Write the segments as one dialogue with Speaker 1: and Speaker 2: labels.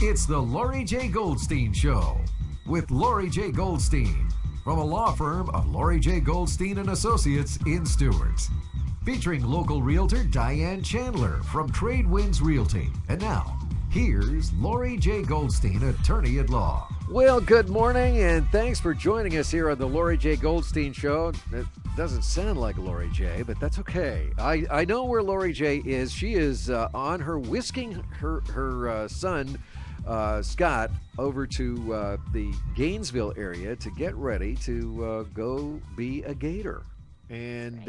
Speaker 1: It's the Lauri J. Goldstein Show with Lauri J. Goldstein from a law firm of Lauri J. Goldstein and Associates in Stewart's. Featuring local realtor Diane Chandler from Trade Winds Realty. And now, here's Lauri J. Goldstein, attorney at law.
Speaker 2: Well, good morning, and thanks for joining us here on the Lauri J. Goldstein Show. It doesn't sound like Lauri J., but that's okay. I know where Lauri J. is. She is on her whisking her son, Scott, over to the Gainesville area to get ready to go be a Gator. And,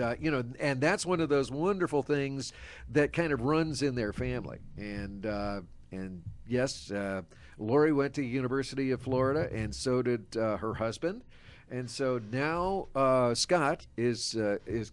Speaker 2: and that's one of those wonderful things that kind of runs in their family. And yes, Lauri went to University of Florida, and so did her husband. And so now Scott is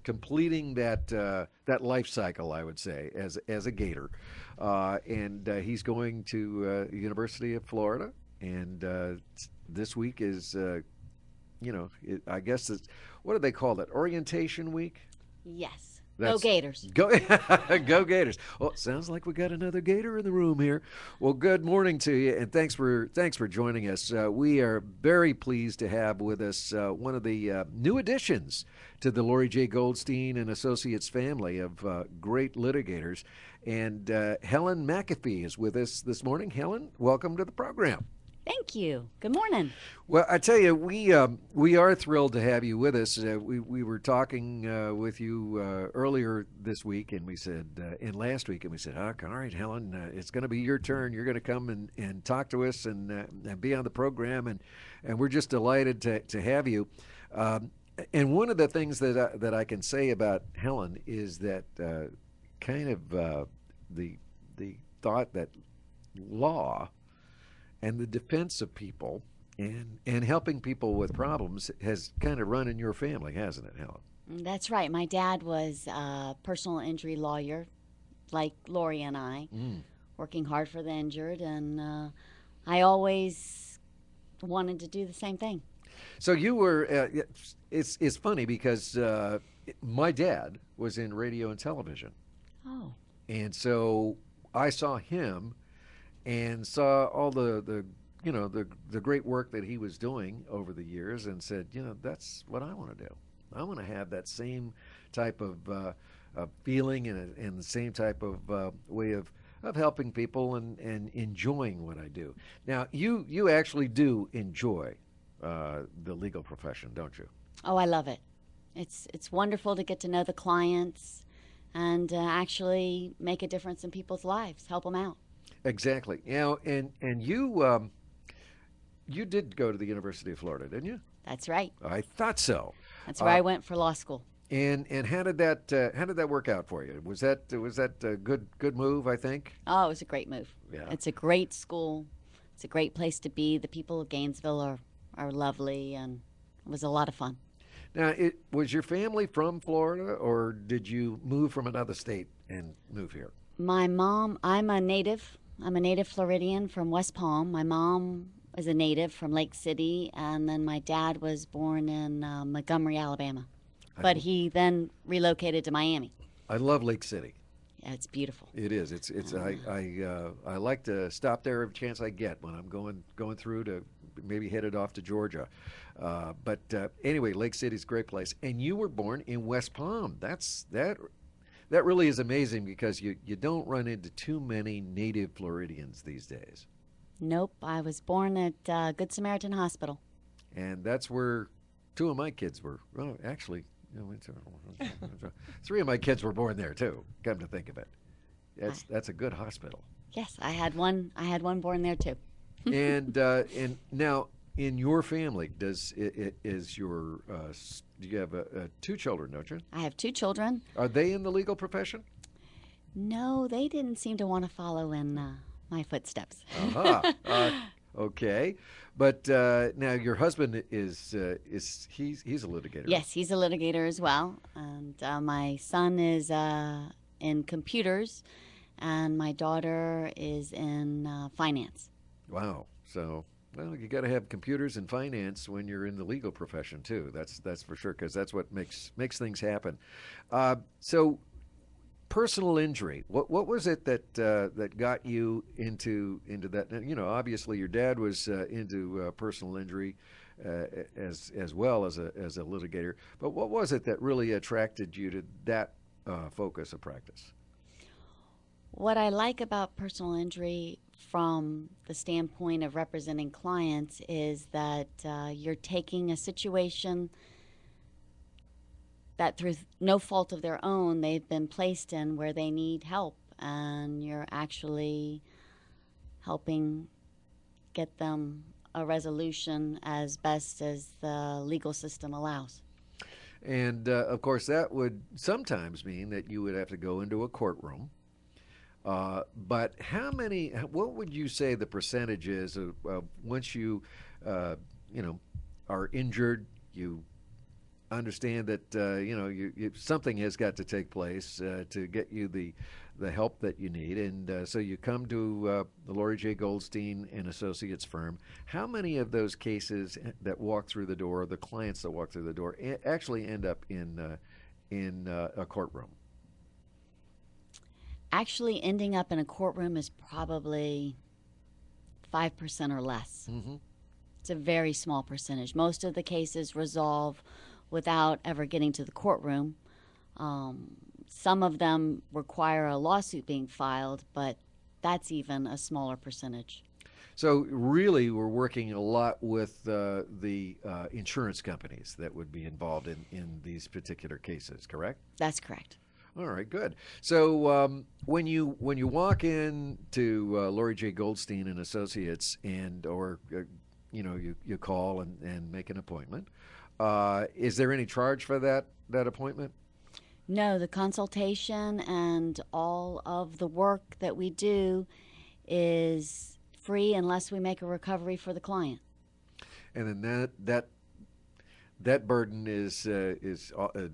Speaker 2: completing that life cycle, I would say, as a Gator. And he's going to University of Florida. And this week is, I guess it's, what do they call that? Orientation week?
Speaker 3: Yes. Go Gators.
Speaker 2: Go Gators. Well, it sounds like we got another Gator in the room here. Well, good morning to you, and thanks for joining us. We are very pleased to have with us one of the new additions to the Lauri J. Goldstein and Associates family of great litigators. And Helen McAfee is with us this morning. Helen, welcome to the program.
Speaker 3: Thank you. Good morning.
Speaker 2: Well, I tell you, we are thrilled to have you with us. We were talking with you earlier this week, and we said, and last week, and we said, all right, Helen, it's going to be your turn. You're going to come and talk to us and be on the program, and we're just delighted to have you. And one of the things that I can say about Helen is that kind of the thought that law and the defense of people and helping people with problems has kind of run in your family, hasn't it, Helen?
Speaker 3: That's right. My dad was a personal injury lawyer, like Lauri and I, working hard for the injured, and I always wanted to do the same thing.
Speaker 2: So you were, it's funny because my dad was in radio and television.
Speaker 3: Oh.
Speaker 2: And so I saw him and saw all the great work that he was doing over the years, and said, that's what I want to do. I want to have that same type of feeling and the same type of way of helping people and enjoying what I do. Now, you actually do enjoy the legal profession, don't you?
Speaker 3: Oh, I love it. It's wonderful to get to know the clients and actually make a difference in people's lives, help them out.
Speaker 2: Exactly. And you did go to the University of Florida, didn't you?
Speaker 3: That's right.
Speaker 2: I thought so.
Speaker 3: That's where I went for law school.
Speaker 2: And how did that work out for you? Was that a good move, I think?
Speaker 3: Oh, it was a great move.
Speaker 2: Yeah.
Speaker 3: It's a great school. It's a great place to be. The people of Gainesville are lovely, and it was a lot of fun.
Speaker 2: Now, was your family from Florida, or did you move from another state and move here?
Speaker 3: My mom, I'm a native Floridian from West Palm. My mom is a native from Lake City, and then my dad was born in Montgomery, Alabama. But he then relocated to Miami.
Speaker 2: I love Lake City.
Speaker 3: Yeah, it's beautiful.
Speaker 2: It is. I like to stop there every chance I get when I'm going through to maybe headed off to Georgia. But anyway, Lake City's a great place. And you were born in West Palm. That really is amazing, because you don't run into too many native Floridians these days.
Speaker 3: Nope. I was born at Good Samaritan Hospital.
Speaker 2: And that's where two of my kids were. Well, actually, 3 of my kids were born there too, come to think of it. That's a good hospital.
Speaker 3: Yes, I had one born there too.
Speaker 2: And now in your family, do you have two children, don't you?
Speaker 3: I have 2 children.
Speaker 2: Are they in the legal profession?
Speaker 3: No, they didn't seem to want to follow in my footsteps.
Speaker 2: Okay, but now your husband he's a litigator.
Speaker 3: Yes, he's a litigator as well, and my son is in computers, and my daughter is in finance.
Speaker 2: Wow. So, well, you got to have computers and finance when you're in the legal profession too. That's for sure, because that's what makes things happen. So personal injury. What was it that that got you into that? You know, obviously your dad was into personal injury as well as a litigator. But what was it that really attracted you to that focus of practice?
Speaker 3: What I like about personal injury from the standpoint of representing clients is that you're taking a situation that through no fault of their own they've been placed in where they need help, and you're actually helping get them a resolution as best as the legal system allows.
Speaker 2: And of course, that would sometimes mean that you would have to go into a courtroom. But what would you say the percentage is of once you, you know, are injured, you understand that, you know, something has got to take place to get you the help that you need. And so you come to the Lauri J. Goldstein and Associates firm. How many of those cases that walk through the door, the clients that walk through the door, actually end up in a courtroom?
Speaker 3: Actually ending up in a courtroom is probably 5% or less.
Speaker 2: Mm-hmm.
Speaker 3: It's a very small percentage. Most of the cases resolve without ever getting to the courtroom. Some of them require a lawsuit being filed, but that's even a smaller percentage.
Speaker 2: So really, we're working a lot with the insurance companies that would be involved in these particular cases, correct?
Speaker 3: That's correct.
Speaker 2: All right, good. So when you walk in to Lauri J. Goldstein and Associates, and or you know, you call and make an appointment, is there any charge for that appointment?
Speaker 3: No, the consultation and all of the work that we do is free unless we make a recovery for the client.
Speaker 2: And then that burden is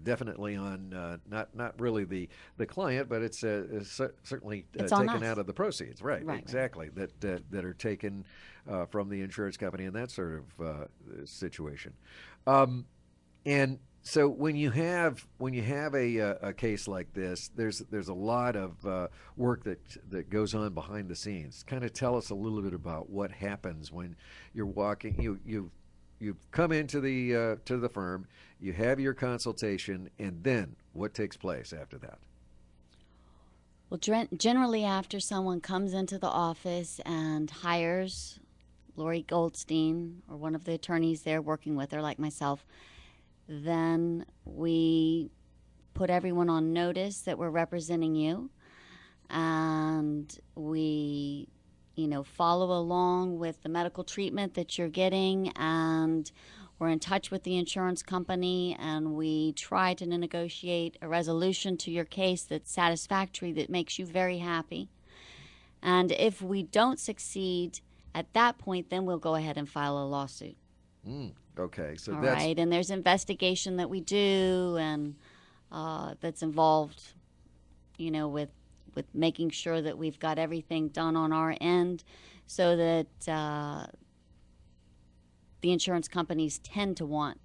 Speaker 2: definitely on not really the client, but it's certainly
Speaker 3: It's on
Speaker 2: taken
Speaker 3: us.
Speaker 2: out of the proceeds, right?
Speaker 3: Right.
Speaker 2: Exactly. That are taken from the insurance company in that sort of situation. And so when you have a case like this, there's a lot of work that goes on behind the scenes. Kind of tell us a little bit about what happens when you're walking. You come into the firm, you have your consultation, and then what takes place after that?
Speaker 3: Well, generally after someone comes into the office and hires Lauri Goldstein or one of the attorneys there working with her, like myself, then we put everyone on notice that we're representing you, and we follow along with the medical treatment that you're getting, and we're in touch with the insurance company, and we try to negotiate a resolution to your case that's satisfactory, that makes you very happy. And if we don't succeed at that point, then we'll go ahead and file a lawsuit.
Speaker 2: Okay, so
Speaker 3: All
Speaker 2: that's
Speaker 3: right, and there's investigation that we do, and that's involved, with making sure that we've got everything done on our end, so that the insurance companies tend to want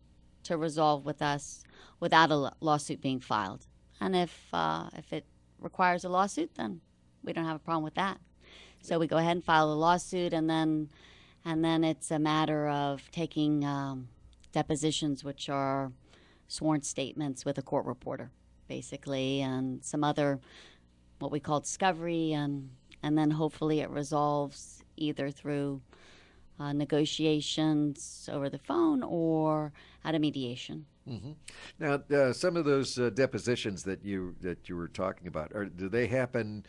Speaker 3: to resolve with us without a lawsuit being filed. And if it requires a lawsuit, then we don't have a problem with that. So we go ahead and file a lawsuit, and then it's a matter of taking depositions, which are sworn statements with a court reporter, basically, and some other what we call discovery, and then hopefully it resolves either through negotiations over the phone or at a mediation.
Speaker 2: Mm-hmm. Now, some of those depositions that you were talking about, do they happen,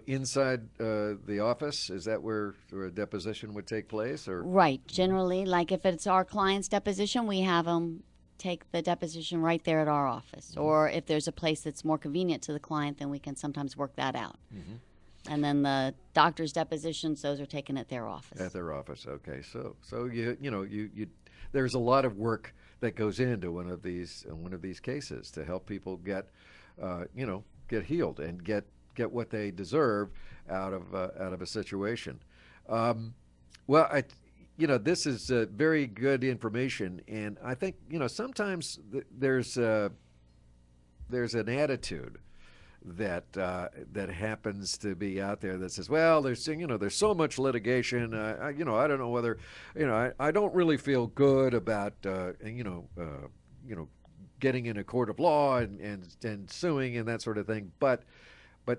Speaker 2: inside the office? Is that where a deposition would take place, or?
Speaker 3: Right. Generally, like if it's our client's deposition, we have them take the deposition right there at our office. Mm-hmm. Or if there's a place that's more convenient to the client, then we can sometimes work that out. Mm-hmm. And then the doctor's depositions, those are taken at their office.
Speaker 2: At their office, okay. So you there's a lot of work that goes into one of these cases to help people get healed and get what they deserve out of a situation. This is very good information, and I think sometimes there's an attitude that happens to be out there that says, well, there's so much litigation. I don't know whether, I don't really feel good about getting in a court of law and suing and that sort of thing. But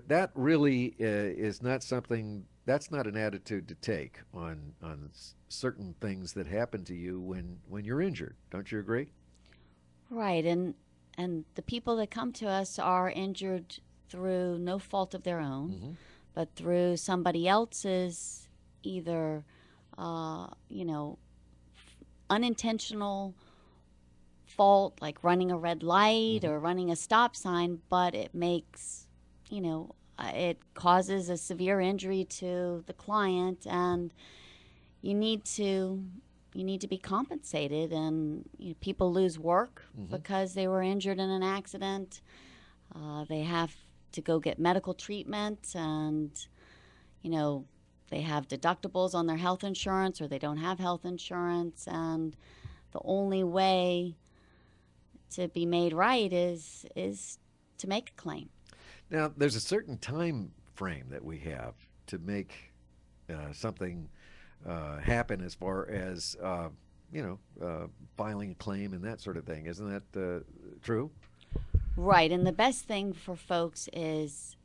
Speaker 2: that really is not something. That's not an attitude to take on certain things that happen to you when you're injured. Don't you agree?
Speaker 3: Right, and the people that come to us are injured through no fault of their own,
Speaker 2: Mm-hmm.
Speaker 3: but through somebody else's either, unintentional fault, like running a red light
Speaker 2: Mm-hmm.
Speaker 3: or running a stop sign, but it makes, it causes a severe injury to the client, and you need to be compensated. And people lose work
Speaker 2: Mm-hmm.
Speaker 3: because they were injured in an accident. They have to go get medical treatment, and they have deductibles on their health insurance, or they don't have health insurance, and the only way to be made right is to make a claim.
Speaker 2: Now, there's a certain time frame that we have to make something happen as far as filing a claim and that sort of thing. Isn't that true?
Speaker 3: Right, and the best thing for folks is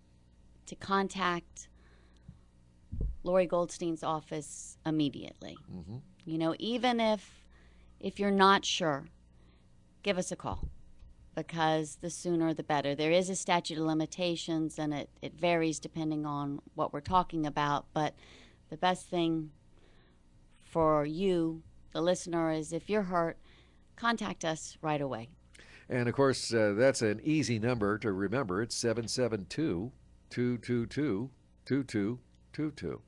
Speaker 3: to contact Lauri Goldstein's office immediately.
Speaker 2: Mm-hmm.
Speaker 3: Even if you're not sure, give us a call, because the sooner the better. There is a statute of limitations, and it varies depending on what we're talking about, but the best thing for you, the listener, is if you're hurt, contact us right away.
Speaker 2: And of course, that's an easy number to remember. It's 772-222-2222.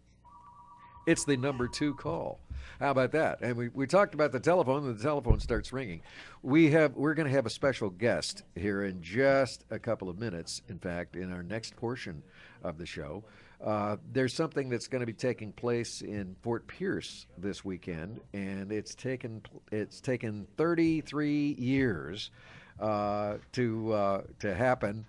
Speaker 2: It's the number 2 call. How about that? And we talked about the telephone, and the telephone starts ringing. We're going to have a special guest here in just a couple of minutes. In fact, in our next portion of the show, there's something that's going to be taking place in Fort Pierce this weekend, and it's taken 33 years to happen.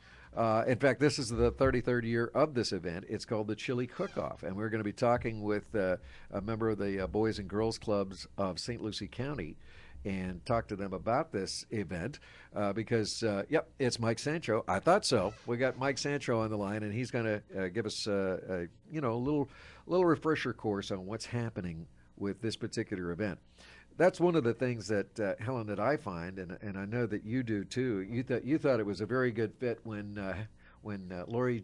Speaker 2: In fact, this is the 33rd year of this event. It's called the Chili Cook-Off, and we're going to be talking with a member of the Boys and Girls Clubs of St. Lucie County and talk to them about this event because, it's Mike Sancho. I thought so. We got Mike Sancho on the line, and he's going to give us a little refresher course on what's happening with this particular event. That's one of the things that Helen, that I find, and I know that you do too. You thought it was a very good fit when Lauri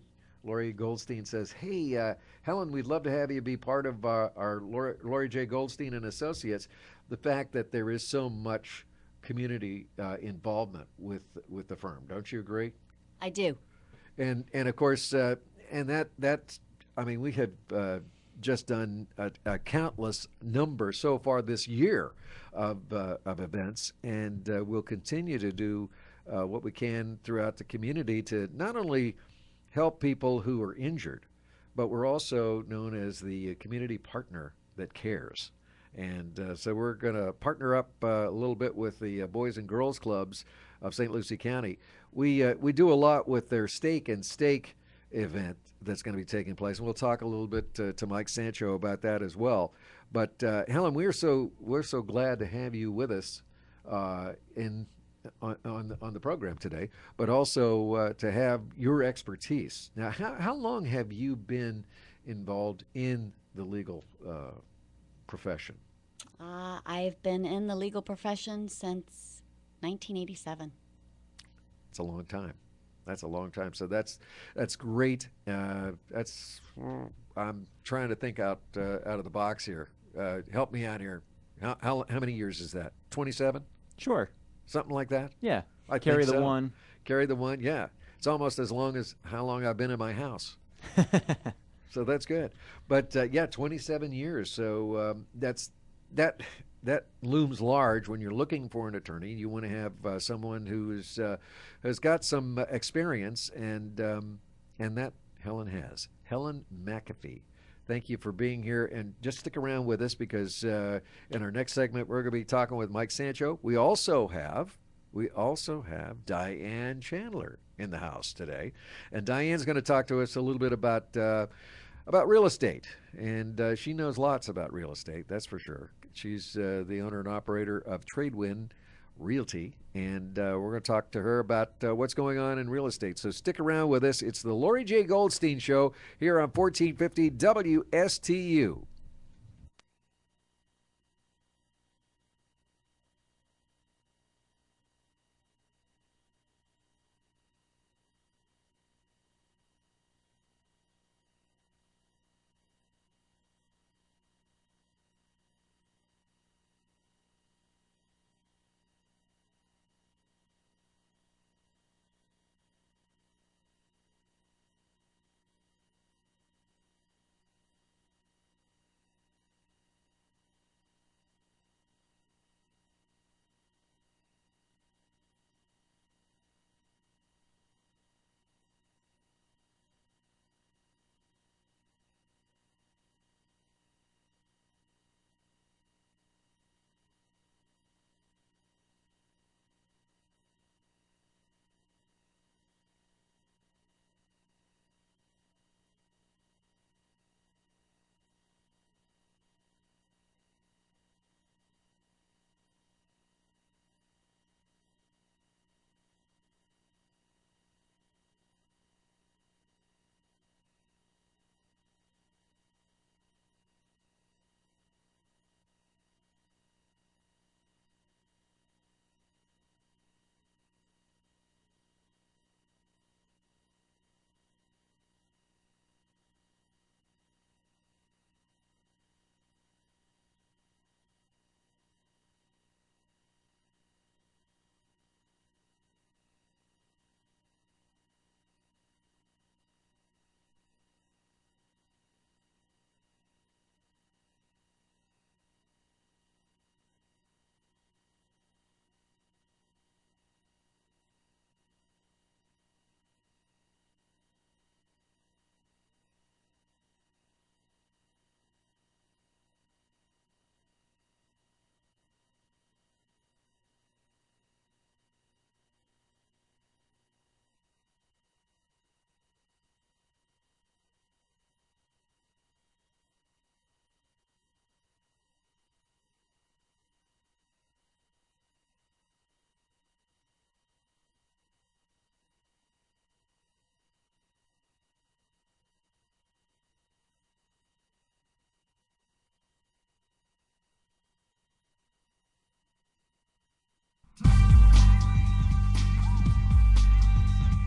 Speaker 2: Goldstein says, "Hey, Helen, we'd love to have you be part of our Lauri J. Goldstein and Associates." The fact that there is so much community involvement with the firm, don't you agree?
Speaker 3: I do.
Speaker 2: And of course, and that's I mean, we have just done a countless number so far this year of events, and we'll continue to do what we can throughout the community to not only help people who are injured, but we're also known as the community partner that cares. And so we're going to partner up a little bit with the Boys and Girls Clubs of St. Lucie County. We do a lot with their Steak and Steak event that's going to be taking place, and we'll talk a little bit to Mike Sancho about that as well. But Helen, we're so glad to have you with us on the program today, but also to have your expertise. Now, how long have you been involved in the legal profession?
Speaker 3: I've been in the legal profession since 1987.
Speaker 2: It's a long time. That's a long time. So that's great. I'm trying to think out of the box here. Help me out here. How many years is that? 27?
Speaker 4: Sure.
Speaker 2: Something like that?
Speaker 4: Yeah.
Speaker 2: I
Speaker 4: Carry
Speaker 2: think
Speaker 4: the
Speaker 2: so.
Speaker 4: one.
Speaker 2: Carry the one. Yeah. It's almost as long as how long I've been in my house. So that's good. But 27 years. So that looms large when you're looking for an attorney. You want to have someone who's has got some experience, and that Helen has. Helen McAfee. Thank you for being here, and just stick around with us because in our next segment we're going to be talking with Mike Sancho. We also have we also have Diane Chandler in the house today. And Diane's going to talk to us a little bit about real estate. And she knows lots about real estate, that's for sure. She's the owner and operator of Tradewind Realty, and we're going to talk to her about what's going on in real estate. So stick around with us. It's the Lauri J. Goldstein Show here on 1450 WSTU.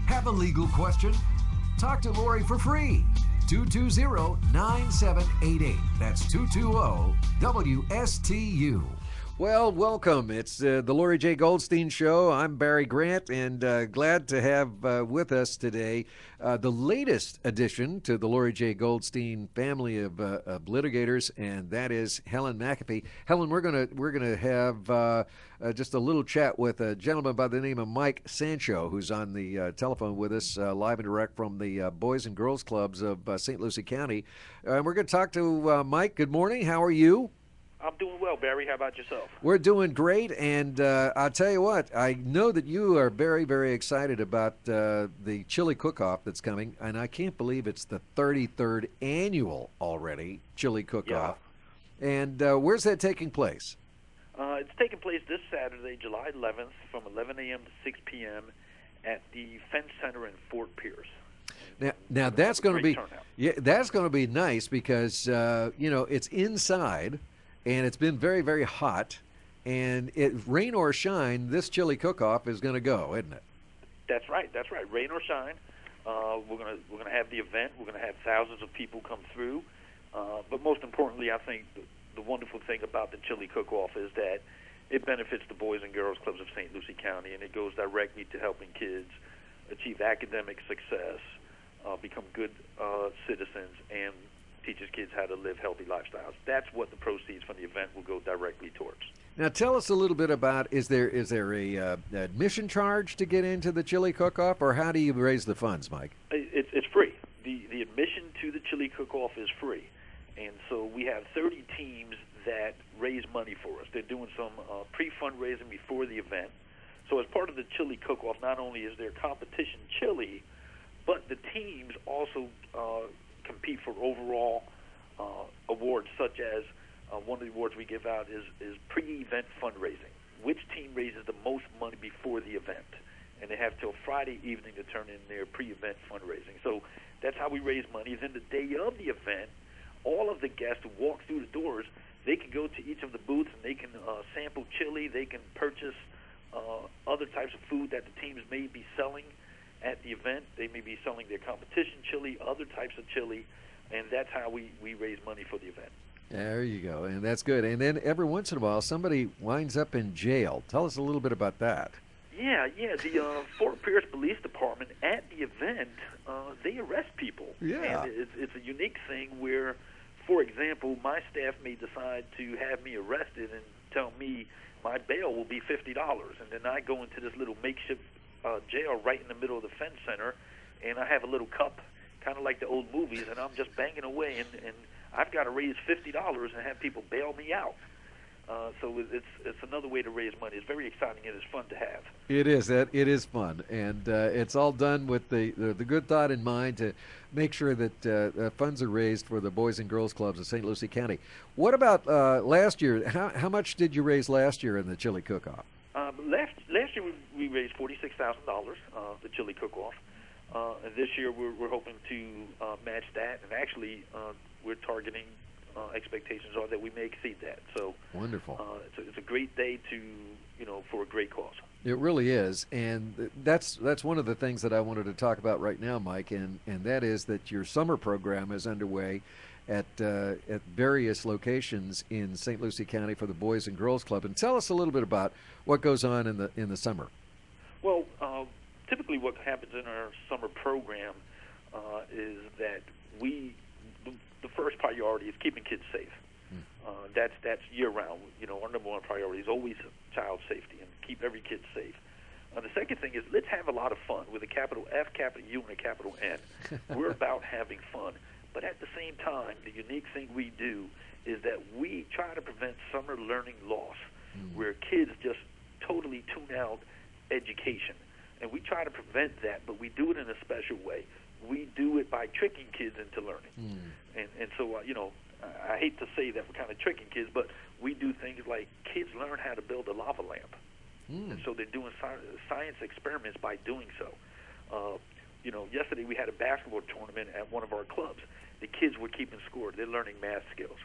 Speaker 1: Have a legal question? Talk to Lauri for free. 220-9788. That's 220-WSTU.
Speaker 2: Well, welcome. It's the Lauri J. Goldstein Show. I'm Barry Grant, and glad to have with us today the latest addition to the Lauri J. Goldstein family of litigators, and that is Helen McAfee. Helen, we're gonna have just a little chat with a gentleman by the name of Mike Sancho, who's on the telephone with us, live and direct from the Boys and Girls Clubs of St. Lucie County. And we're going to talk to Mike. Good morning. How are you?
Speaker 4: I'm doing well, Barry. How about yourself?
Speaker 2: We're doing great, and I'll tell you what, I know that you are very, very excited about the chili cook-off that's coming, and I can't believe it's the 33rd annual already chili cook-off.
Speaker 4: Yeah.
Speaker 2: And where's that taking place?
Speaker 4: It's taking place this Saturday, July 11th, from 11 a.m. to 6 p.m. at the Fence Center in Fort Pierce.
Speaker 2: Now that's going to be
Speaker 4: turnout.
Speaker 2: that's going to be nice because it's inside. And it's been very, very hot, and rain or shine, this chili cook-off is going to go, isn't it?
Speaker 4: That's right. That's right. Rain or shine, we're gonna have the event. We're gonna have thousands of people come through. But most importantly, I think the wonderful thing about the chili cook-off is that it benefits the Boys and Girls Clubs of St. Lucie County, and it goes directly to helping kids achieve academic success, become good citizens, and teaches kids how to live healthy lifestyles. That's what the proceeds from the event will go directly towards.
Speaker 2: Now, tell us a little bit about, is there a admission charge to get into the chili cook-off, or how do you raise the funds, Mike?
Speaker 4: It's free. The admission to the chili cook-off is free. And so we have 30 teams that raise money for us. They're doing some pre-fundraising before the event. So as part of the chili cook-off, not only is there competition chili, but the teams also compete for overall awards, such as one of the awards we give out is pre-event fundraising. Which team raises the most money before the event? And they have till Friday evening to turn in their pre-event fundraising. So that's how we raise money. Then the day of the event, all of the guests who walk through the doors, they can go to each of the booths and they can sample chili. They can purchase other types of food that the teams may be selling at the event. They may be selling their competition chili, other types of chili, and that's how we raise money for the event.
Speaker 2: There you go, and that's good. And then every once in a while, somebody winds up in jail. Tell us a little bit about that.
Speaker 4: Yeah. The Fort Pierce Police Department at the event, they arrest people.
Speaker 2: Yeah.
Speaker 4: And it's a unique thing where, for example, my staff may decide to have me arrested and tell me my bail will be $50, and then I go into this little makeshift jail right in the middle of the Fence Center, and I have a little cup, kind of like the old movies, and I'm just banging away, and I've got to raise $50 and have people bail me out. So it's another way to raise money. It's very exciting and it's fun to have.
Speaker 2: It is. It is fun, and it's all done with the good thought in mind to make sure that funds are raised for the Boys and Girls Clubs of St. Lucie County. What about last year? How much did you raise last year in the chili cook-off?
Speaker 4: Last year we raised $46,000, the chili cook-off. And this year we're hoping to match that, and actually we're targeting. Expectations are that we may exceed that. So
Speaker 2: wonderful.
Speaker 4: It's a great day for a great cause.
Speaker 2: It really is, and that's one of the things that I wanted to talk about right now, Mike, and that is that your summer program is underway at various locations in St. Lucie County for the Boys and Girls Club. And tell us a little bit about what goes on in the summer.
Speaker 4: Well, typically what happens in our summer program is that the first priority is keeping kids safe. That's year-round. Our number one priority is always child safety and keep every kid safe. The second thing is let's have a lot of fun with a capital F, capital U, and a capital N. We're about having fun. But at the same time, the unique thing we do is that we try to prevent summer learning loss, where kids just totally tune out education. And we try to prevent that, but we do it in a special way. We do it by tricking kids into learning. And so, I hate to say that we're kind of tricking kids, but we do things like kids learn how to build a lava lamp. And so they're doing science experiments by doing so. Yesterday we had a basketball tournament at one of our clubs. The kids were keeping score. They're learning math skills.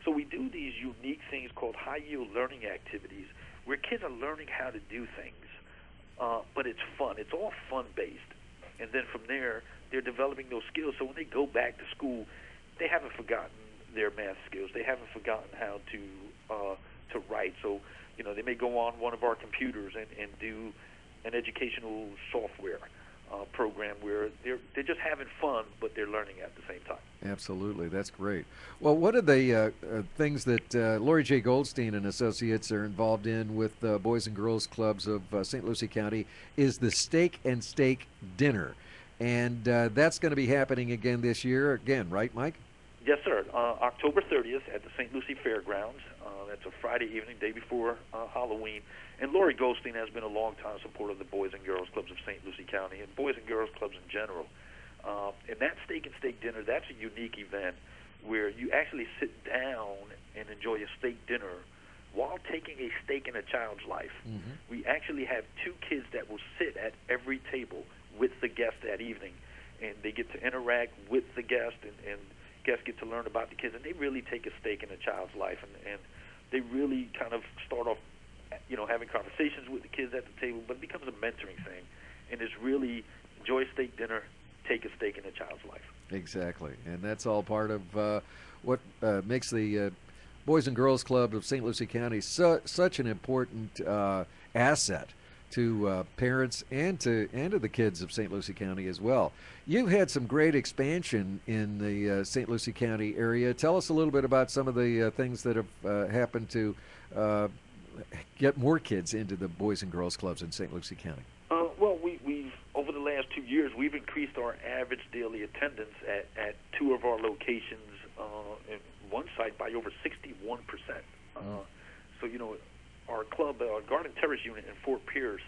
Speaker 4: So we do these unique things called high-yield learning activities where kids are learning how to do things, but it's fun. It's all fun-based. And then from there, they're developing those skills. So when they go back to school, they haven't forgotten their math skills. They haven't forgotten how to write. So, they may go on one of our computers and do an educational software program where they're just having fun, but they're learning at the same time.
Speaker 2: Absolutely, that's great. Well, one of the things that Lauri J. Goldstein and Associates are involved in with Boys and Girls Clubs of St. Lucie County is the Steak and Steak Dinner. And that's going to be happening again this year, right, Mike?
Speaker 4: Yes, sir. October 30th at the St. Lucie Fairgrounds. That's a Friday evening, day before Halloween. And Lauri Goldstein has been a long-time supporter of the Boys and Girls Clubs of St. Lucie County and Boys and Girls Clubs in general. And that Steak and Steak Dinner, that's a unique event where you actually sit down and enjoy a steak dinner while taking a stake in a child's life. We actually have 2 kids that will sit at every table with the guest that evening, and they get to interact with the guest, and guests get to learn about the kids, and they really take a stake in a child's life, and they really kind of start off, having conversations with the kids at the table, but it becomes a mentoring thing, and it's really enjoy a steak dinner, take a stake in a child's life.
Speaker 2: Exactly, and that's all part of what makes the Boys and Girls Club of St. Lucie County such an important asset to parents and to the kids of St. Lucie County as well. You've had some great expansion in the St. Lucie County area. Tell us a little bit about some of the things that have happened to get more kids into the Boys and Girls Clubs in St. Lucie County.
Speaker 4: Well, we've over the last 2 years, we've increased our average daily attendance at 2 of our locations in one site by over 61%. So, our club, Garden Terrace unit in Fort Pierce,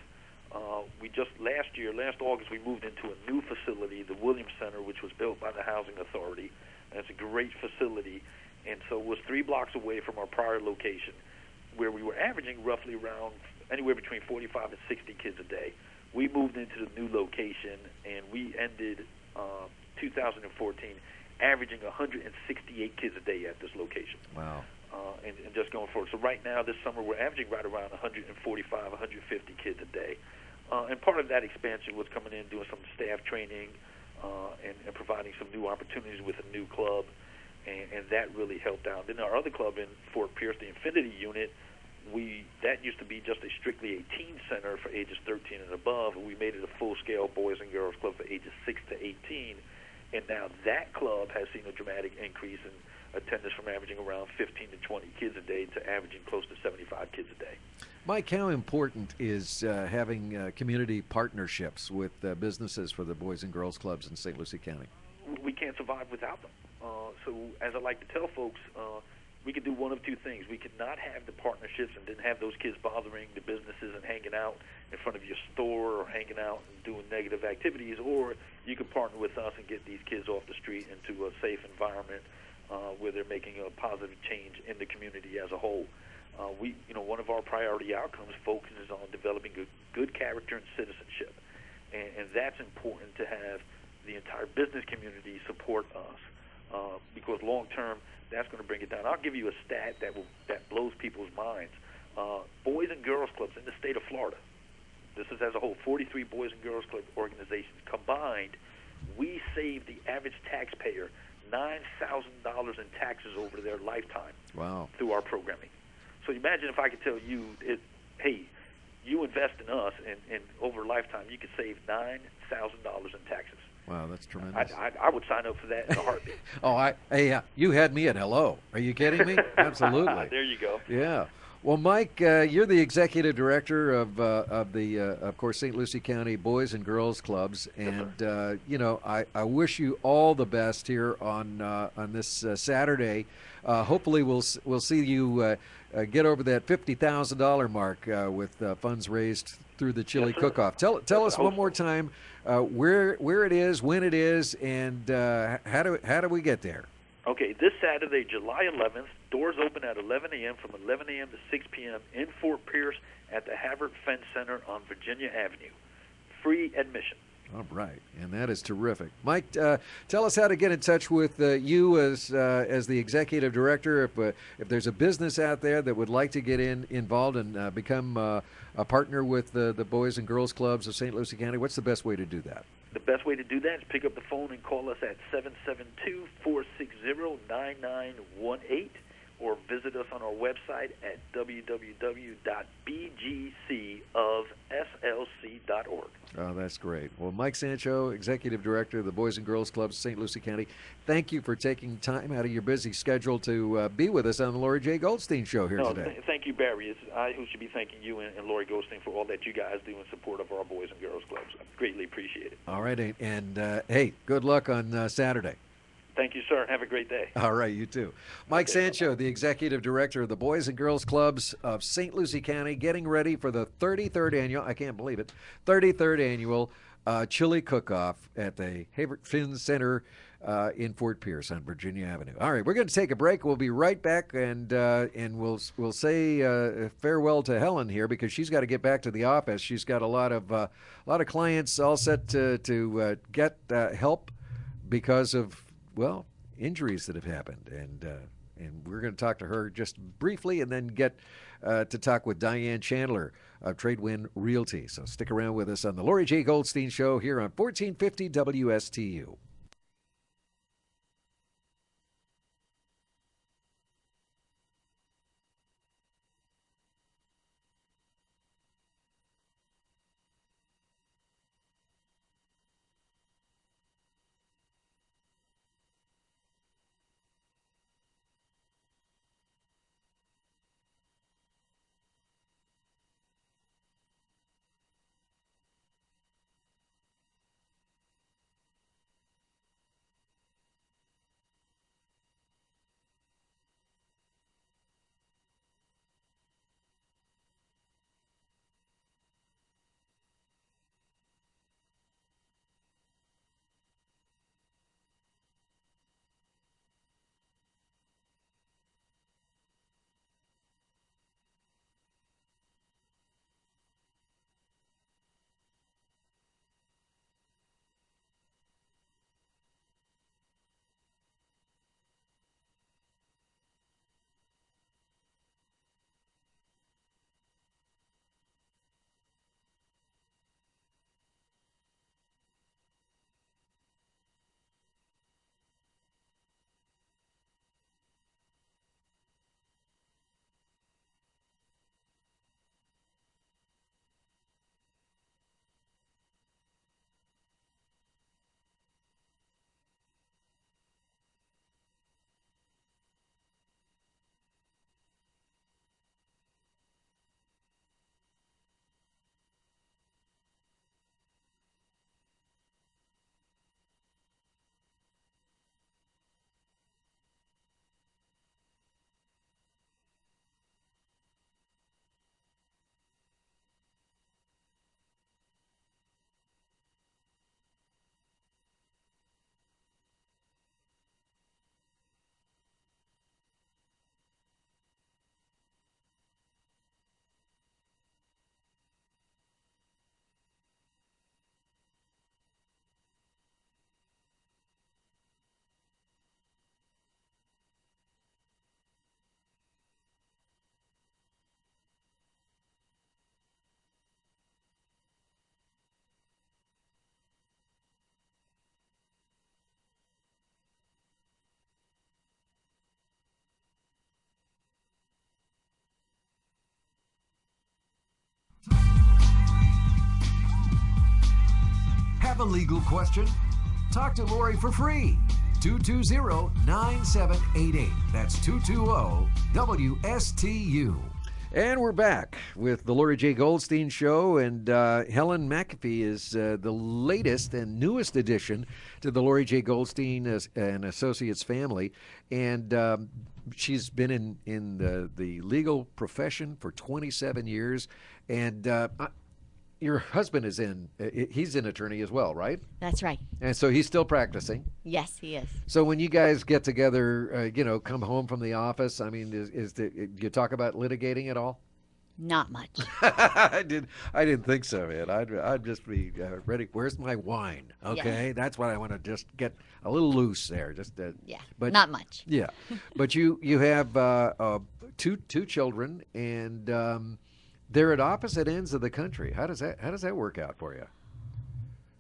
Speaker 4: We just last August, we moved into a new facility, the Williams Center, which was built by the Housing Authority. And it's a great facility, and so it was 3 blocks away from our prior location, where we were averaging roughly around anywhere between 45 and 60 kids a day. We moved into the new location, and we ended 2014 averaging 168 kids a day at this location.
Speaker 2: Wow.
Speaker 4: And just going forward. So right now, this summer, we're averaging right around 145, 150 kids a day. And part of that expansion was coming in, doing some staff training, and providing some new opportunities with a new club, and that really helped out. Then our other club in Fort Pierce, the Infinity Unit, that used to be just a strictly a teen center for ages 13 and above, and we made it a full-scale boys and girls club for ages 6 to 18, and now that club has seen a dramatic increase in attendance from averaging around 15 to 20 kids a day to averaging close to 75 kids a day.
Speaker 2: Mike, how important is having community partnerships with businesses for the Boys and Girls Clubs in St. Lucie County?
Speaker 4: We can't survive without them. So as I like to tell folks, we could do one of two things. We could not have the partnerships and then have those kids bothering the businesses and hanging out in front of your store or hanging out and doing negative activities, or you could partner with us and get these kids off the street into a safe environment where they're making a positive change in the community as a whole. One of our priority outcomes focuses on developing good character and citizenship, and that's important to have the entire business community support us, because long term that's going to bring it down. I'll give you a stat that blows people's minds. Boys and Girls Clubs in the state of Florida, this is as a whole, 43 Boys and Girls Club organizations combined, we saved the average taxpayer $9,000 in taxes over their lifetime.
Speaker 2: Wow.
Speaker 4: Through our programming. So imagine if I could tell you, hey, you invest in us, and over a lifetime you could save $9,000 in taxes.
Speaker 2: Wow, that's tremendous.
Speaker 4: I would sign up for that in a heartbeat.
Speaker 2: You had me at hello. Are you kidding me? Absolutely.
Speaker 4: There you go.
Speaker 2: Yeah. Well, Mike, you're the executive director of course, St. Lucie County Boys and Girls Clubs, and I wish you all the best here on this Saturday. Hopefully, we'll see you get over that $50,000 mark with funds raised through the chili cook-off. Tell us one more time where it is, when it is, and how do we get there?
Speaker 4: Okay, this Saturday, July 11th, doors open at 11 a.m. from 11 a.m. to 6 p.m. in Fort Pierce at the Havert Fence Center on Virginia Avenue. Free admission.
Speaker 2: All right, and that is terrific. Mike, tell us how to get in touch with you as the executive director. If there's a business out there that would like to get involved and become a partner with the Boys and Girls Clubs of St. Lucie County, what's the best way to do that?
Speaker 4: The best way to do that is pick up the phone and call us at 772-460-9918 or visit us on our website at www.bgcofslc.org.
Speaker 2: Oh, that's great. Well, Mike Sancho, Executive Director of the Boys and Girls Clubs of St. Lucie County, thank you for taking time out of your busy schedule to be with us on the Lauri J. Goldstein Show here today.
Speaker 4: Thank you, Barry. It's I who should be thanking you and Lauri Goldstein for all that you guys do in support of our Boys and Girls Clubs. I greatly appreciate it.
Speaker 2: All right, and hey, good luck on Saturday.
Speaker 4: Thank you, sir. Have a great day.
Speaker 2: All right, you too. Mike Sancho, the Executive Director of the Boys and Girls Clubs of St. Lucie County, getting ready for the 33rd annual, I can't believe it, 33rd annual chili cook-off at the Havert Finn Center in Fort Pierce on Virginia Avenue. All right, we're going to take a break. We'll be right back, and we'll say farewell to Helen here because she's got to get back to the office. She's got a lot of clients all set to get help because of injuries that have happened, and we're going to talk to her just briefly, and then get to talk with Diane Chandler of Tradewind Realty. So stick around with us on the Lauri J. Goldstein Show here on 1450 WSTU.
Speaker 1: Have a legal question? Talk to Lauri for free. 220-9788. That's 220-WSTU.
Speaker 2: And we're back with the Lauri J. Goldstein Show, and Helen McAfee is the latest and newest addition to the Lauri J. Goldstein and Associates family, and she's been in the legal profession for 27 years, and your husband is he's an attorney as well, right?
Speaker 3: That's right.
Speaker 2: And so he's still practicing.
Speaker 3: Yes, he is.
Speaker 2: So when you guys get together, come home from the office, I mean, do you talk about litigating at all?
Speaker 3: Not much.
Speaker 2: I didn't think so, man. I'd just be ready. Where's my wine? Okay, that's what I want to just get a little loose there.
Speaker 3: Yeah,
Speaker 2: but
Speaker 3: not much.
Speaker 2: Yeah, but you have two children, and they're at opposite ends of the country. How does that work out for you?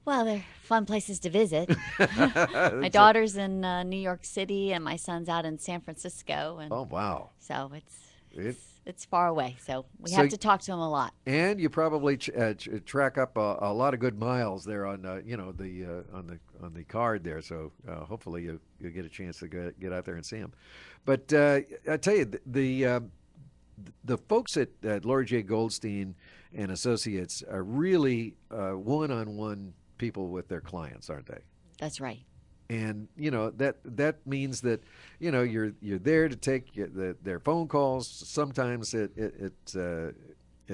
Speaker 3: Well, they're fun places to visit. My daughter's in New York City, and my son's out in San Francisco. And
Speaker 2: oh, wow!
Speaker 3: So it's far away. So we have to talk to him a lot.
Speaker 2: And you probably track up a lot of good miles there on on the card there. So hopefully you get a chance to get out there and see him. But I tell you, the folks at Lauri J. Goldstein and Associates are really one-on-one people with their clients, aren't they?
Speaker 3: That's right.
Speaker 2: And that means that you're there to take their phone calls. Sometimes it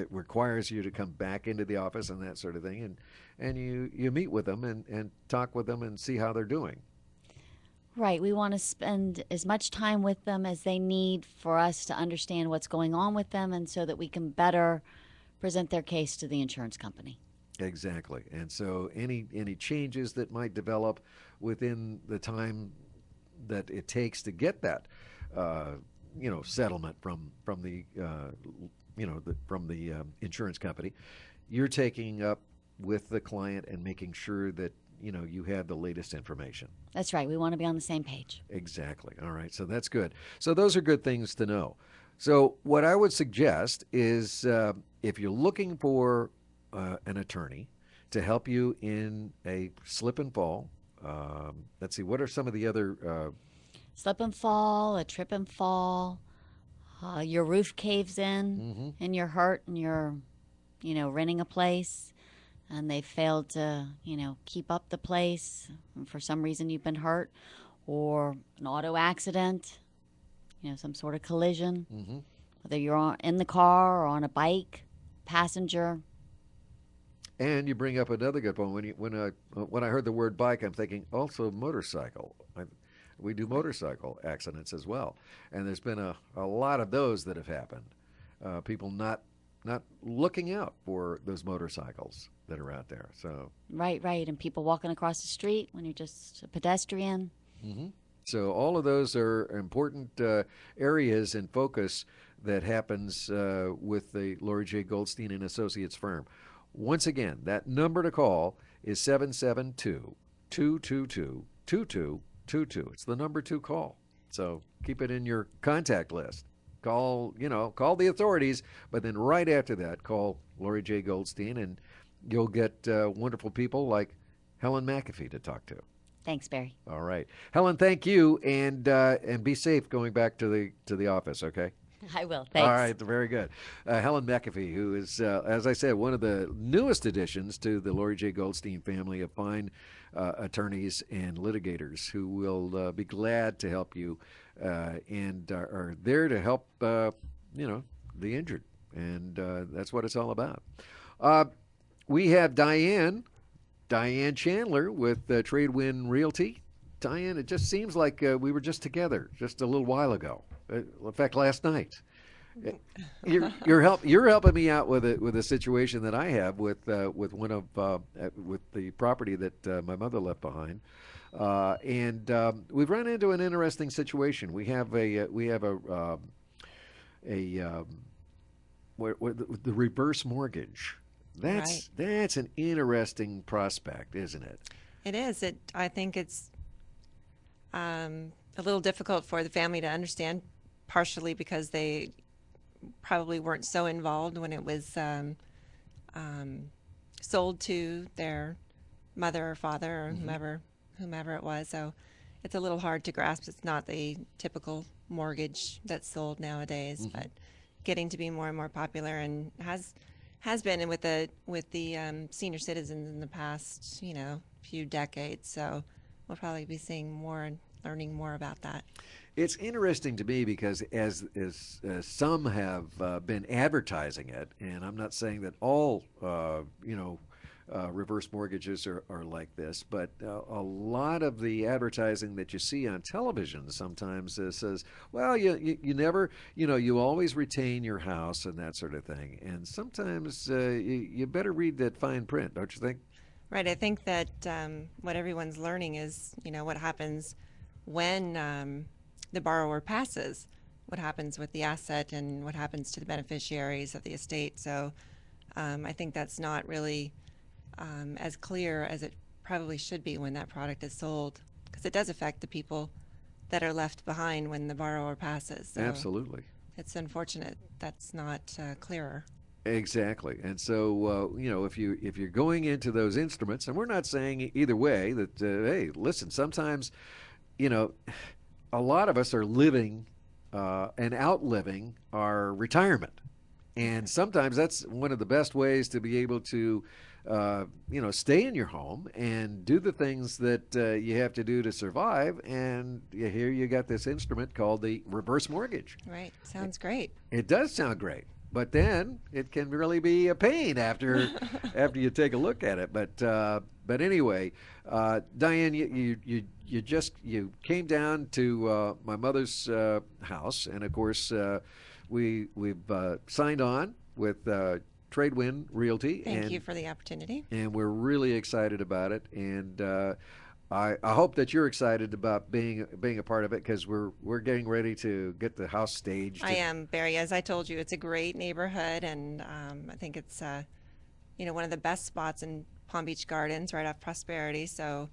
Speaker 2: requires you to come back into the office and that sort of thing, and you meet with them and talk with them and see how they're doing.
Speaker 3: Right. We want to spend as much time with them as they need for us to understand what's going on with them, and so that we can better present their case to the insurance company.
Speaker 2: Exactly. And so any changes that might develop within the time that it takes to get that settlement from the insurance company, you're taking up with the client and making sure that you have the latest information.
Speaker 3: That's right. We want to be on the same page.
Speaker 2: Exactly. All right. So that's good. So those are good things to know. So what I would suggest is if you're looking for an attorney to help you in a slip and fall, let's see, what are some of the other...
Speaker 3: slip and fall, a trip and fall, your roof caves in, and you're hurt, and you're, renting a place, and they failed to, keep up the place, and for some reason you've been hurt, or an auto accident, some sort of collision, whether you're in the car or on a bike, passenger.
Speaker 2: And you bring up another good point. When I heard the word bike, I'm thinking also motorcycle. We do motorcycle accidents as well, and there's been a lot of those that have happened. People not looking out for those motorcycles that are out there. So
Speaker 3: right, and people walking across the street when you're just a pedestrian.
Speaker 2: So all of those are important areas in focus that happens with the Lauri J. Goldstein and Associates firm. Once again, that number to call is 772-222-2222. It's the number 2 call. So keep it in your contact list. Call the authorities, but then right after that, call Lauri J. Goldstein, and you'll get wonderful people like Helen McAfee to talk to.
Speaker 3: Thanks, Barry.
Speaker 2: All right, Helen, thank you, and be safe going back to the office. Okay.
Speaker 3: I will. Thanks.
Speaker 2: All right, very good. Helen McAfee, who is, as I said, one of the newest additions to the Lauri J. Goldstein family of fine attorneys and litigators who will be glad to help you and are there to help, the injured. And that's what it's all about. We have Diane Chandler with Tradewind Realty. Diane, it just seems like we were just together just a little while ago. In fact, last night. You're helping me out with a situation that I have with one of with the property that my mother left behind, and we've run into an interesting situation. We have the reverse mortgage. That's an interesting prospect, isn't it?
Speaker 5: It is. I think it's a little difficult for the family to understand, partially because they probably weren't so involved when it was sold to their mother or father or whomever it was. So it's a little hard to grasp. It's not the typical mortgage that's sold nowadays, but getting to be more and more popular, and has been, and with the senior citizens in the past few decades. So we'll probably be seeing more and learning more about that.
Speaker 2: It's interesting to me because as some have been advertising it, and I'm not saying that all reverse mortgages are like this, but a lot of the advertising that you see on television sometimes says, well, you never, you always retain your house and that sort of thing. And sometimes you better read that fine print, don't you think?
Speaker 5: Right. I think that what everyone's learning is, what happens when the borrower passes, what happens with the asset and what happens to the beneficiaries of the estate. So I think that's not really as clear as it probably should be when that product is sold, because it does affect the people that are left behind when the borrower passes. So
Speaker 2: Absolutely.
Speaker 5: it's unfortunate that's not clearer.
Speaker 2: Exactly. And so, if you're going into those instruments, and we're not saying either way that, hey, listen, sometimes, a lot of us are living and outliving our retirement. And sometimes that's one of the best ways to be able to, stay in your home and do the things that you have to do to survive. And here you got this instrument called the reverse mortgage.
Speaker 5: Right. Sounds great.
Speaker 2: It does sound great. But then it can really be a pain after you take a look at it. But anyway, Diane, you came down to my mother's house, and of course we've signed on with Tradewind Realty.
Speaker 5: Thank you for the opportunity.
Speaker 2: And we're really excited about it. And I hope that you're excited about being a part of it, because we're getting ready to get the house staged.
Speaker 5: I am, Barry. As I told you, it's a great neighborhood, and I think it's one of the best spots in Palm Beach Gardens, right off Prosperity. So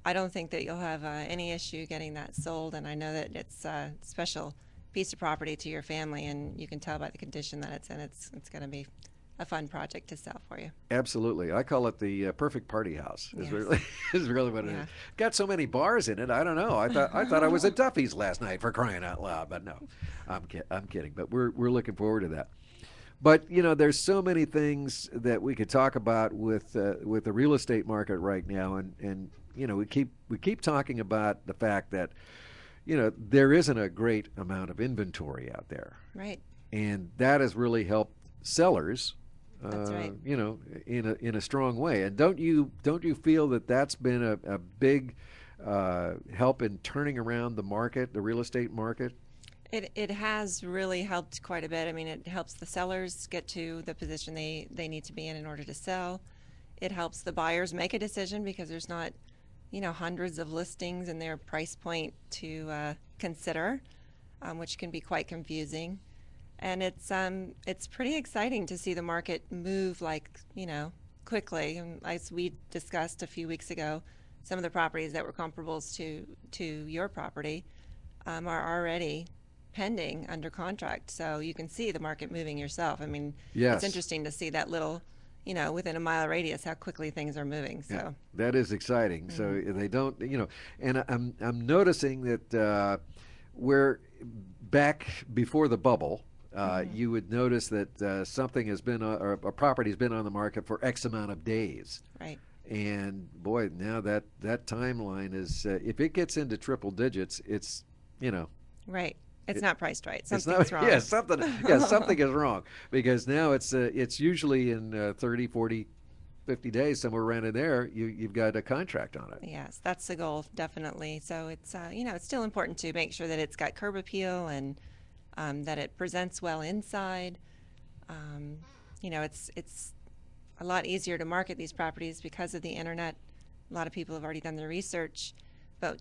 Speaker 5: I don't think that you'll have any issue getting that sold, and I know that it's a special piece of property to your family, and you can tell by the condition that it's in. It's going to be a fun project to sell for you.
Speaker 2: Absolutely. I call it the perfect party house.
Speaker 5: Yes.
Speaker 2: Is really what it is. Got so many bars in it. I don't know. I thought I was at Duffy's last night, for crying out loud. But no, I'm kidding. But we're looking forward to that. But there's so many things that we could talk about with the real estate market right now, and we keep talking about the fact that there isn't a great amount of inventory out there.
Speaker 5: Right.
Speaker 2: And that has really helped sellers.
Speaker 5: That's right.
Speaker 2: In a strong way. And don't you feel that that's been a big help in turning around the market, the real estate market?
Speaker 5: It has really helped quite a bit. I mean, it helps the sellers get to the position they need to be in order to sell. It helps the buyers make a decision, because there's not, hundreds of listings and their price point to consider, which can be quite confusing. And it's pretty exciting to see the market move quickly. And as we discussed a few weeks ago, some of the properties that were comparables to your property are already pending under contract. So you can see the market moving yourself. I mean,
Speaker 2: yes.
Speaker 5: It's interesting to see that little, within a mile radius, how quickly things are moving. So
Speaker 2: yeah, that is exciting. So they don't, and I'm noticing that we're back before the bubble. You would notice that something has been or a property's been on the market for X amount of days.
Speaker 5: Right.
Speaker 2: And boy, now that timeline is if it gets into triple digits, it's
Speaker 5: right. It's not priced right. Something's wrong.
Speaker 2: Yeah, something is wrong, because now it's usually in 30, 40, 50 days, somewhere around in there, you've got a contract on it.
Speaker 5: Yes, that's the goal, definitely. So it's it's still important to make sure that it's got curb appeal and that it presents well inside. It's a lot easier to market these properties because of the internet. A lot of people have already done their research, but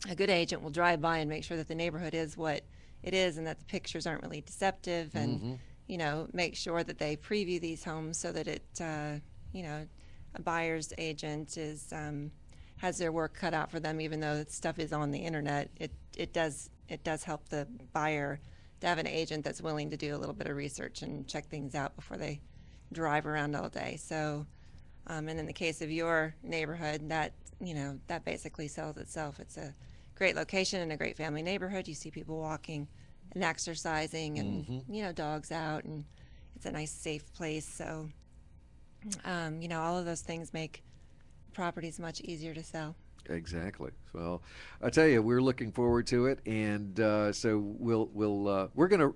Speaker 5: a good agent will drive by and make sure that the neighborhood is what it is, and that the pictures aren't really deceptive, and make sure that they preview these homes so that it a buyer's agent has their work cut out for them. Even though stuff is on the internet, it does help the buyer to have an agent that's willing to do a little bit of research and check things out before they drive around all day. So And in the case of your neighborhood, that that basically sells itself. It's a great location and a great family neighborhood. You see people walking and exercising, and dogs out, and it's a nice, safe place. So, all of those things make properties much easier to sell.
Speaker 2: Exactly. Well, I tell you, we're looking forward to it, and so we're gonna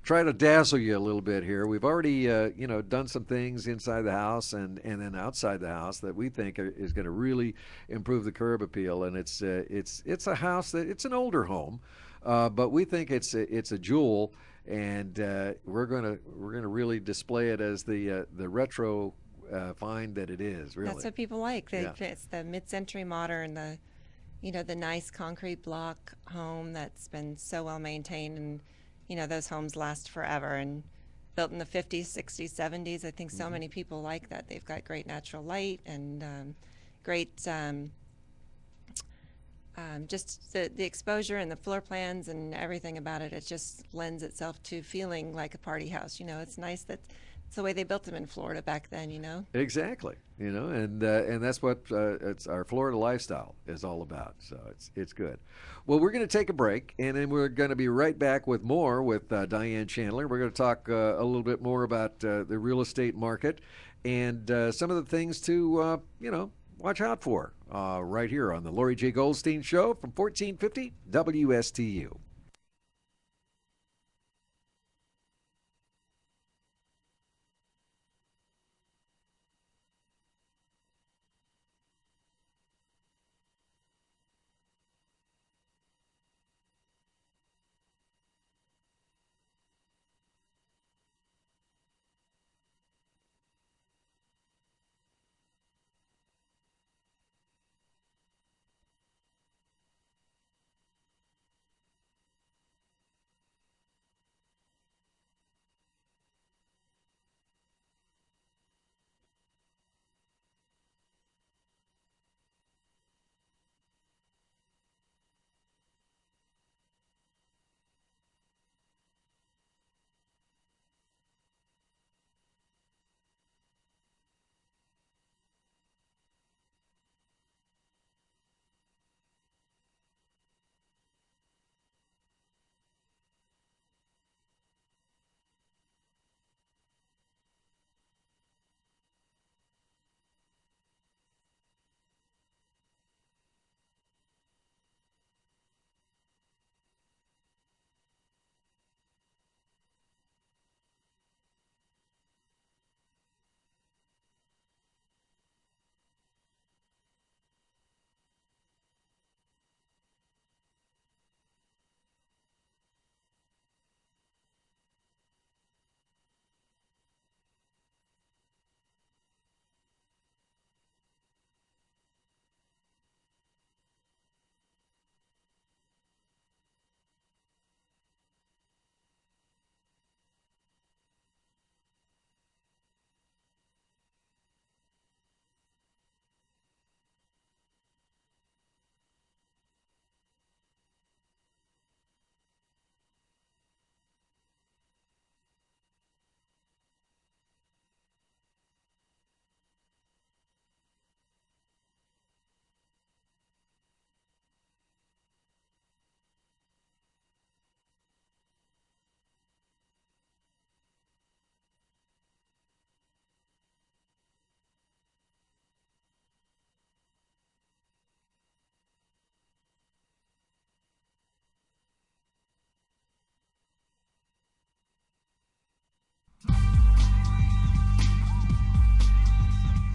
Speaker 2: try to dazzle you a little bit here. We've already done some things inside the house and then outside the house that we think is going to really improve the curb appeal. And it's a house that it's an older home, but we think it's a jewel, and we're gonna really display it as the retro find that it is. Really,
Speaker 5: That's what people like.
Speaker 2: Yeah.
Speaker 5: It's the mid-century modern, the nice concrete block home that's been so well maintained, and those homes last forever, and built in the 50s, 60s, 70s. I think so many people like that. They've got great natural light and great just the exposure and the floor plans and everything about it. It just lends itself to feeling like a party house. It's nice that it's the way they built them in Florida back then.
Speaker 2: Exactly. And that's what it's our Florida lifestyle is all about. So it's good. Well, we're going to take a break, and then we're going to be right back with more with Diane Chandler. We're going to talk a little bit more about the real estate market and some of the things to watch out for right here on the Lauri J. Goldstein Show from 1450 WSTU.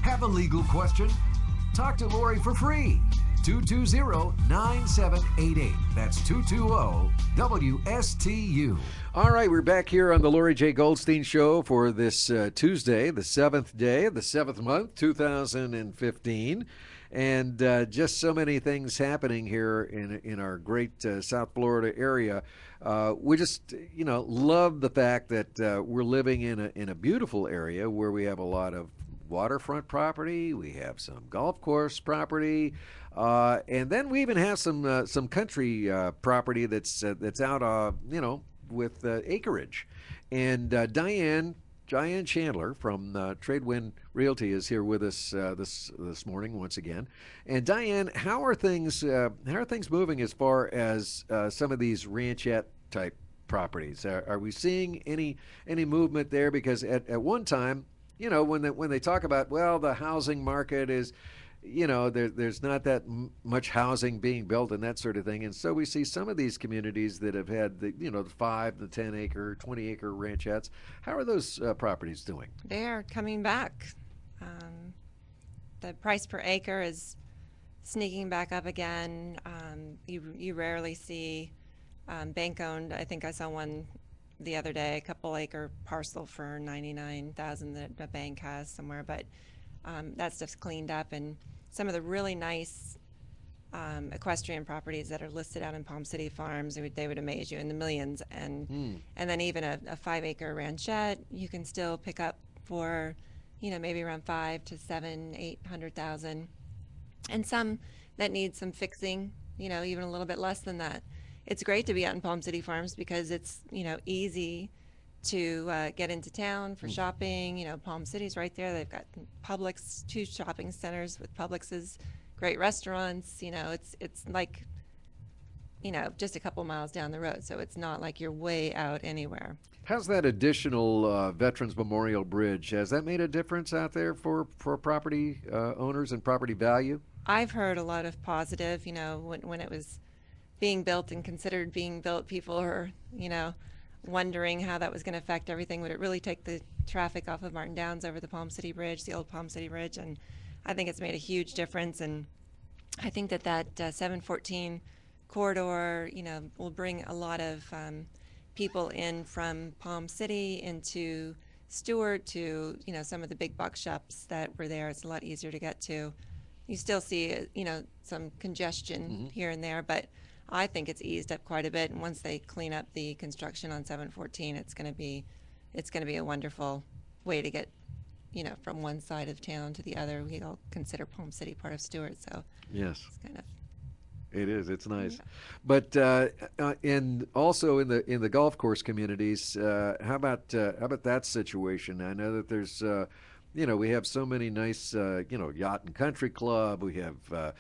Speaker 1: Have a legal question? Talk to Lauri for free. 220-9788. That's 220-WSTU.
Speaker 2: All right, we're back here on the Lauri J. Goldstein Show for this Tuesday, the 7th day of the 7th month, 2015. And just so many things happening here in our great South Florida area. We just, love the fact that we're living in a beautiful area where we have a lot of waterfront property. We have some golf course property, and then we even have some country property that's out, with acreage. And Diane Diane Chandler from Tradewind Realty is here with us this morning once again. And Diane, how are things moving as far as some of these ranchette type properties? Are we seeing any movement there? Because at one time, when they talk about, well, the housing market is, there's not that much housing being built and that sort of thing, and so we see some of these communities that have had the 5, the 10 acre, 20 acre ranchettes. How are those properties doing?
Speaker 5: They are coming back. The price per acre is sneaking back up again. You rarely see bank owned. I think I saw one the other day, a couple acre parcel for $99,000 that a bank has somewhere, but that stuff's cleaned up. And some of the really nice equestrian properties that are listed out in Palm City Farms, they would amaze you, in the millions. And then even a 5 acre ranchette you can still pick up for maybe around 5 to 7, 800,000, and some that need some fixing, even a little bit less than that. It's great to be out in Palm City Farms because it's easy to get into town for shopping. Palm City's right there. They've got Publix, 2 shopping centers with Publix's, great restaurants. It's like just a couple miles down the road, so it's not like you're way out anywhere.
Speaker 2: How's that additional Veterans Memorial Bridge? Has that made a difference out there for property owners and property value?
Speaker 5: I've heard a lot of positive. When it was being built and considered being built, people are wondering how that was going to affect everything. Would it really take the traffic off of Martin Downs over the Palm City Bridge, the old Palm City Bridge? And I think it's made a huge difference. And I think that 714 corridor, will bring a lot of people in from Palm City into Stewart to, some of the big box shops that were there. It's a lot easier to get to. You still see, some congestion here and there, but I think it's eased up quite a bit. And once they clean up the construction on 714, it's going to be a wonderful way to get, from one side of town to the other. We all consider Palm City part of Stewart, so
Speaker 2: yes,
Speaker 5: it's kind of.
Speaker 2: It is. It's nice,
Speaker 5: Yeah.
Speaker 2: But and also in the golf course communities, how about that situation? I know that there's, we have so many nice, Yacht and Country Club. We have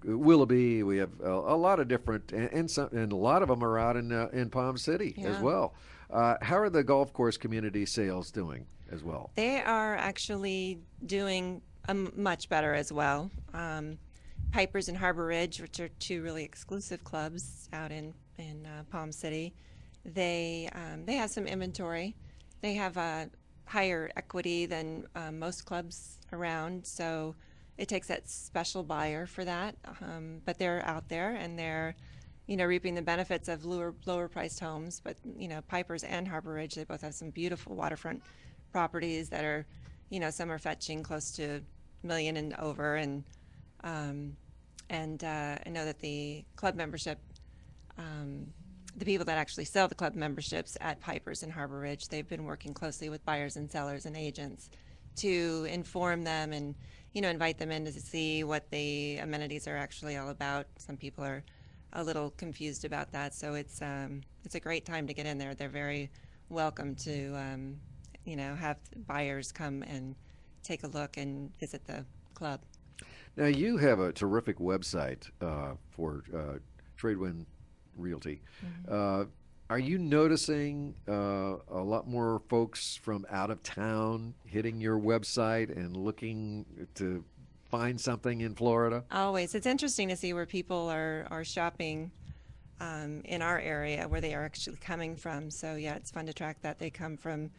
Speaker 2: Willoughby. We have a lot of different, and a lot of them are out in Palm City as
Speaker 5: Yeah.
Speaker 2: well. How are the golf course community sales doing as well?
Speaker 5: They are actually doing much better as well. Pipers and Harbor Ridge, which are 2 really exclusive clubs out in Palm City, they have some inventory. They have a higher equity than most clubs around, so it takes that special buyer for that. But they're out there and they're reaping the benefits of lower priced homes. But Pipers and Harbor Ridge, they both have some beautiful waterfront properties that are, some are fetching close to $1 million and over. And I know that the club membership, the people that actually sell the club memberships at Pipers and Harbor Ridge, they've been working closely with buyers and sellers and agents to inform them and invite them in to see what the amenities are actually all about. Some people are a little confused about that, so it's a great time to get in there. They're very welcome to have buyers come and take a look and visit the club.
Speaker 2: Now, you have a terrific website for Tradewind Realty. Are you noticing a lot more folks from out of town hitting your website and looking to find something in Florida?
Speaker 5: Always. It's interesting to see where people are shopping in our area, where they are actually coming from. So, yeah, it's fun to track that. They come from,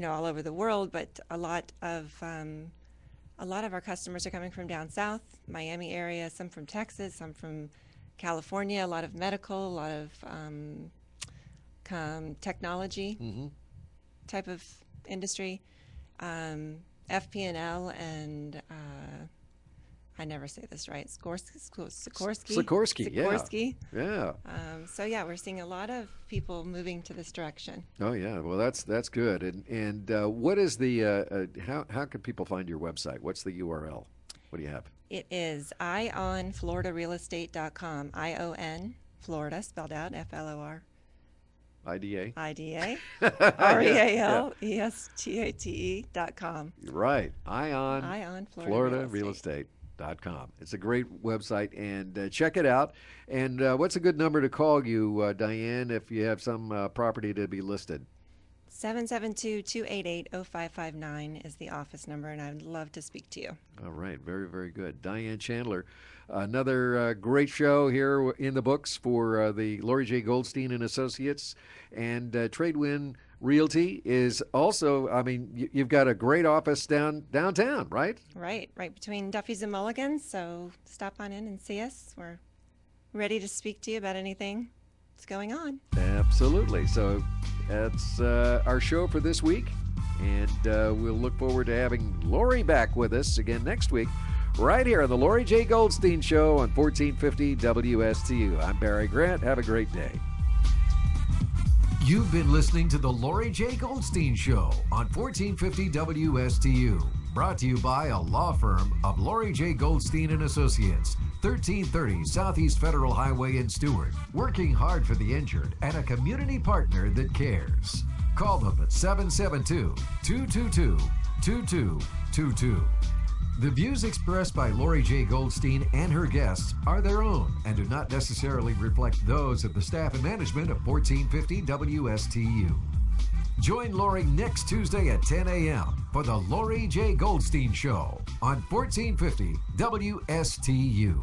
Speaker 5: all over the world, but a lot of our customers are coming from down south, Miami area, some from Texas, some from California, a lot of medical, a lot of technology type of industry, FP&L, and I never say this right, Sikorsky.
Speaker 2: Yeah.
Speaker 5: So yeah, we're seeing a lot of people moving to this direction.
Speaker 2: Oh yeah, well that's good. And what is the how can people find your website? What's the URL? What do you have?
Speaker 5: It is ionfloridarealestate.com. ION Florida spelled out FLORIDA
Speaker 2: IDA.
Speaker 5: IDA,
Speaker 2: Yeah.
Speaker 5: REALESTATE.com.
Speaker 2: Right. Ion,
Speaker 5: Ion,
Speaker 2: Florida Real Estate.com. It's a great website, and check it out. And what's a good number to call you, Diane, if you have some property to be listed?
Speaker 5: 772-288-0559 is the office number, and I would love to speak to you.
Speaker 2: All right. Very, very good. Diane Chandler. Another great show here in the books for the Lauri J. Goldstein and Associates. And Tradewind Realty is also, I mean, you've got a great office downtown, right?
Speaker 5: Right between Duffy's and Mulligan's. So stop on in and see us. We're ready to speak to you about anything that's going on.
Speaker 2: Absolutely. So that's our show for this week. And we'll look forward to having Lauri back with us again next week, right here on the Lauri J. Goldstein Show on 1450 WSTU. I'm Barry Grant. Have a great day.
Speaker 1: You've been listening to the Lauri J. Goldstein Show on 1450 WSTU. Brought to you by a law firm of Lauri J. Goldstein and Associates, 1330 Southeast Federal Highway in Stewart. Working hard for the injured and a community partner that cares. Call them at 772-222-2222. The views expressed by Lauri J. Goldstein and her guests are their own and do not necessarily reflect those of the staff and management of 1450 WSTU. Join Lauri next Tuesday at 10 a.m. for the Lauri J. Goldstein Show on 1450 WSTU.